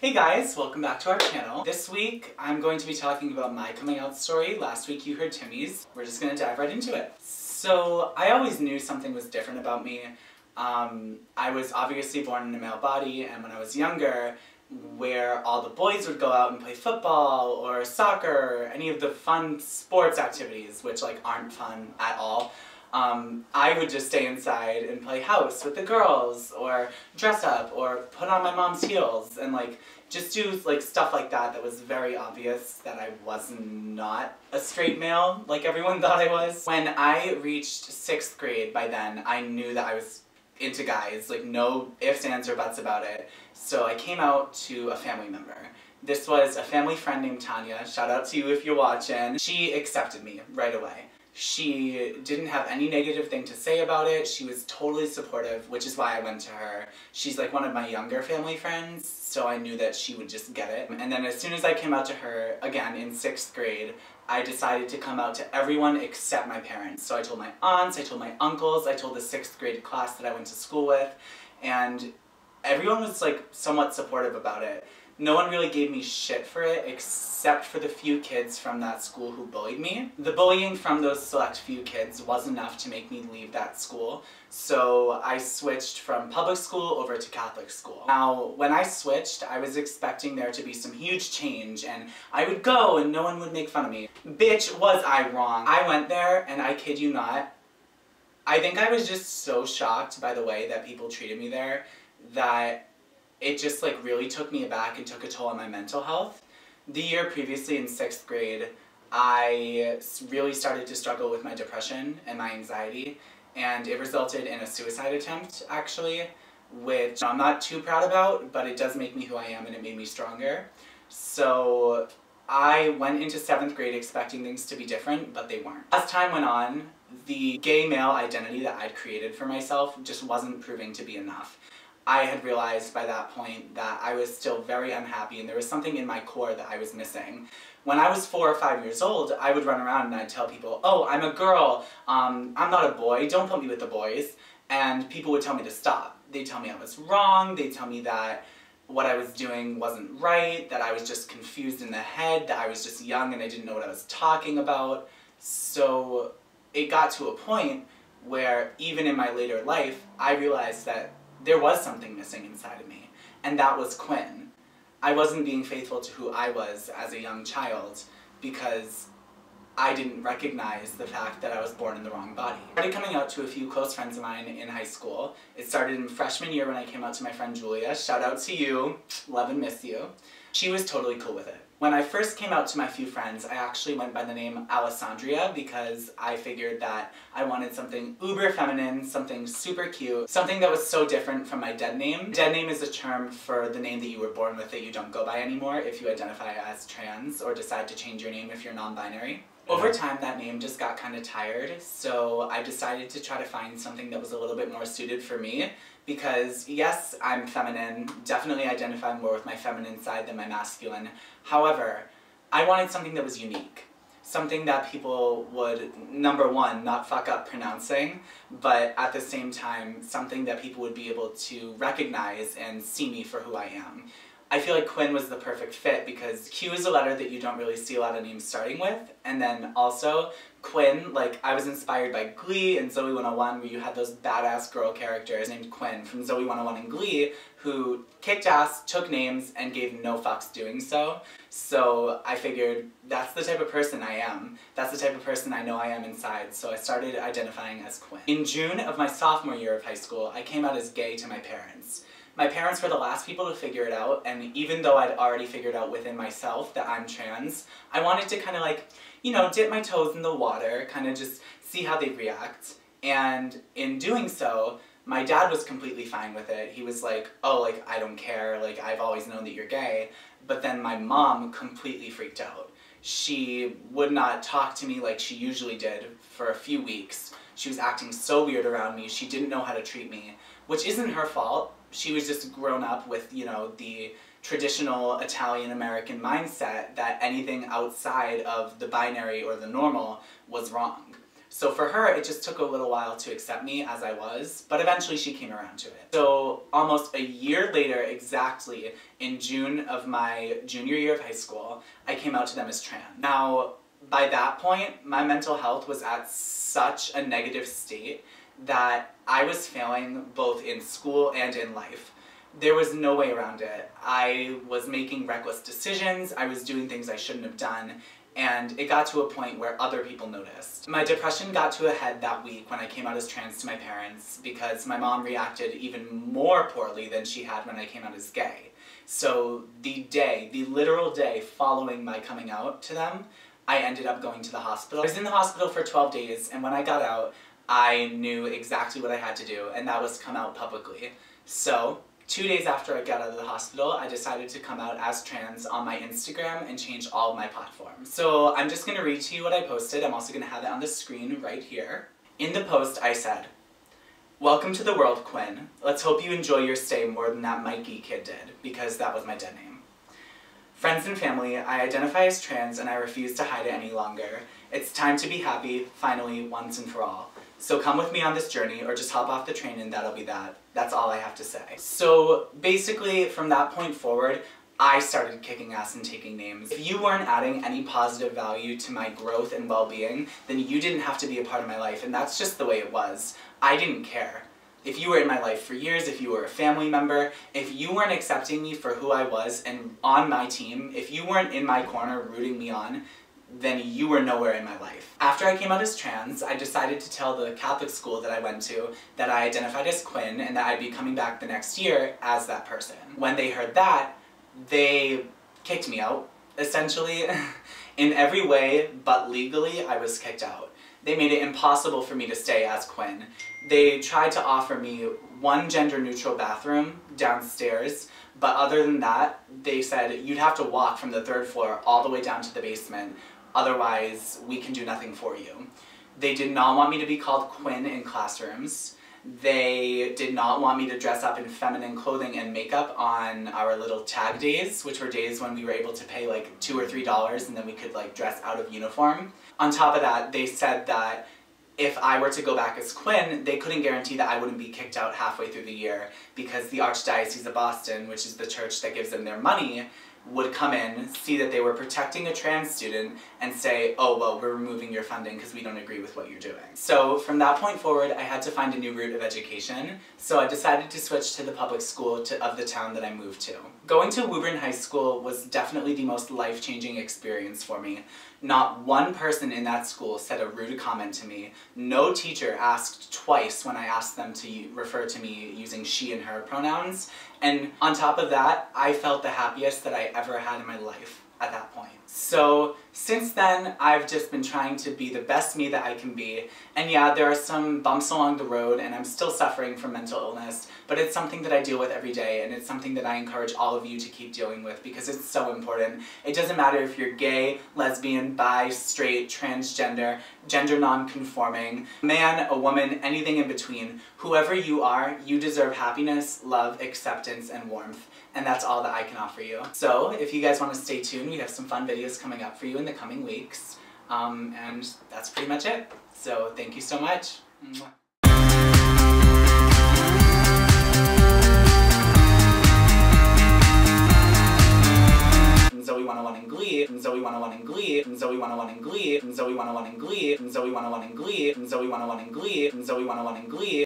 Hey guys, welcome back to our channel. This week I'm going to be talking about my coming out story. Last week you heard Timmy's. We're just going to dive right into it. So I always knew something was different about me. I was obviously born in a male body, and when I was younger, where all the boys would go out and play football or soccer, any of the fun sports activities, which aren't fun at all, I would just stay inside and play house with the girls, or dress up, or put on my mom's heels, and just do stuff like that that was very obvious that I was not a straight male like everyone thought I was. When I reached 6th grade, by then, I knew that I was into guys, no ifs, ands, or buts about it. So I came out to a family member. This was a family friend named Tanya. Shout out to you if you're watching. She accepted me right away. She didn't have any negative thing to say about it. She was totally supportive, which is why I went to her. She's one of my younger family friends, so I knew that she would just get it. And then as soon as I came out to her, again in 6th grade, I decided to come out to everyone except my parents. So I told my aunts, I told my uncles, I told the 6th grade class that I went to school with, and everyone was somewhat supportive about it. No one really gave me shit for it, except for the few kids from that school who bullied me. The bullying from those select few kids was enough to make me leave that school, so I switched from public school over to Catholic school. Now, when I switched, I was expecting there to be some huge change, and I would go and no one would make fun of me. Bitch, was I wrong. I went there, and I kid you not, I think I was just so shocked by the way that people treated me there that it just really took me aback and took a toll on my mental health. The year previously in 6th grade, I really started to struggle with my depression and my anxiety, and it resulted in a suicide attempt, actually, which I'm not too proud about, but it does make me who I am and it made me stronger. So I went into 7th grade expecting things to be different, but they weren't. As time went on, the gay male identity that I'd created for myself just wasn't proving to be enough. I had realized by that point that I was still very unhappy and there was something in my core that I was missing. When I was 4 or 5 years old, I would run around and I'd tell people, oh, I'm a girl, I'm not a boy, don't put me with the boys, and people would tell me to stop. They'd tell me I was wrong, they'd tell me that what I was doing wasn't right, that I was just confused in the head, that I was just young and I didn't know what I was talking about. So it got to a point where even in my later life, I realized that there was something missing inside of me, and that was Quinn. I wasn't being faithful to who I was as a young child because I didn't recognize the fact that I was born in the wrong body. I started coming out to a few close friends of mine in high school. It started in freshman year when I came out to my friend Julia. Shout out to you. Love and miss you. She was totally cool with it. When I first came out to my few friends, I actually went by the name Alessandria because I figured that I wanted something uber feminine, something super cute, something that was so different from my dead name. Dead name is a term for the name that you were born with that you don't go by anymore if you identify as trans or decide to change your name if you're non-binary. Over time, that name just got kind of tired, so I decided to try to find something that was a little bit more suited for me, because yes, I'm feminine, definitely identify more with my feminine side than my masculine. However, I wanted something that was unique. Something that people would, number one, not fuck up pronouncing, but at the same time, something that people would be able to recognize and see me for who I am. I feel like Quinn was the perfect fit because Q is a letter that you don't really see a lot of names starting with, and then also Quinn, I was inspired by Glee and Zoe 101 where you had those badass girl characters named Quinn from Zoe 101 and Glee who kicked ass, took names, and gave no fucks doing so. So I figured that's the type of person I am. That's the type of person I know I am inside, so I started identifying as Quinn. In June of my sophomore year of high school, I came out as gay to my parents. My parents were the last people to figure it out, and even though I'd already figured out within myself that I'm trans, I wanted to kind of dip my toes in the water, kind of just see how they react. And in doing so, my dad was completely fine with it. He was like, oh, I don't care, I've always known that you're gay. But then my mom completely freaked out. She would not talk to me like she usually did for a few weeks. She was acting so weird around me. She didn't know how to treat me, which isn't her fault. She was just grown up with, the traditional Italian-American mindset that anything outside of the binary or the normal was wrong. So for her, it just took a little while to accept me as I was, but eventually she came around to it. So almost a year later, exactly, in June of my junior year of high school, I came out to them as trans. Now, by that point, my mental health was at such a negative state that I was failing both in school and in life. There was no way around it. I was making reckless decisions, I was doing things I shouldn't have done, and it got to a point where other people noticed. My depression got to a head that week when I came out as trans to my parents because my mom reacted even more poorly than she had when I came out as gay. So the literal day following my coming out to them, I ended up going to the hospital. I was in the hospital for 12 days, and when I got out, I knew exactly what I had to do, and that was come out publicly. So, 2 days after I got out of the hospital, I decided to come out as trans on my Instagram and change all of my platforms. So I'm just going to read to you what I posted. I'm also going to have it on the screen right here. In the post, I said, "Welcome to the world, Quinn. Let's hope you enjoy your stay more than that Mikey kid did," because that was my dead name. "Friends and family, I identify as trans and I refuse to hide it any longer. It's time to be happy, finally, once and for all. So come with me on this journey, or just hop off the train and that'll be that. That's all I have to say." So basically, from that point forward, I started kicking ass and taking names. If you weren't adding any positive value to my growth and well-being, then you didn't have to be a part of my life, and that's just the way it was. I didn't care. If you were in my life for years, if you were a family member, if you weren't accepting me for who I was and on my team, if you weren't in my corner rooting me on, then you were nowhere in my life. After I came out as trans, I decided to tell the Catholic school that I went to that I identified as Quinn and that I'd be coming back the next year as that person. When they heard that, they kicked me out, essentially. In every way but legally, I was kicked out. They made it impossible for me to stay as Quinn. They tried to offer me one gender-neutral bathroom downstairs, but other than that, they said you'd have to walk from the 3rd floor all the way down to the basement, otherwise we can do nothing for you. They did not want me to be called Quinn in classrooms. They did not want me to dress up in feminine clothing and makeup on our little tag days, which were days when we were able to pay like $2 or $3 and then we could like dress out of uniform. On top of that, they said that if I were to go back as Quinn, they couldn't guarantee that I wouldn't be kicked out halfway through the year because the Archdiocese of Boston, which is the church that gives them their money, would come in, see that they were protecting a trans student, and say, "Oh, well, we're removing your funding because we don't agree with what you're doing." So from that point forward, I had to find a new route of education, so I decided to switch to the public school of the town that I moved to. Going to Woburn High School was definitely the most life-changing experience for me. Not one person in that school said a rude comment to me. No teacher asked twice when I asked them to refer to me using she and her pronouns. And on top of that, I felt the happiest that I ever had in my life at that point. So since then, I've just been trying to be the best me that I can be. And yeah, there are some bumps along the road and I'm still suffering from mental illness, but it's something that I deal with every day and it's something that I encourage all of you to keep dealing with because it's so important. It doesn't matter if you're gay, lesbian, bi, straight, transgender, gender non-conforming, man, a woman, anything in between. Whoever you are, you deserve happiness, love, acceptance, and warmth. And that's all that I can offer you. So if you guys want to stay tuned, we have some fun videos coming up for you in the coming weeks. And that's pretty much it. So thank you so much. Mwah. Zoe 101 in Glee, from Zoe 101 in Glee, from Zoe 101 in Glee, from Zoe 101 in Glee, from Zoe 101 in Glee, from Zoe 101 in Glee, from Zoe 101 in Glee.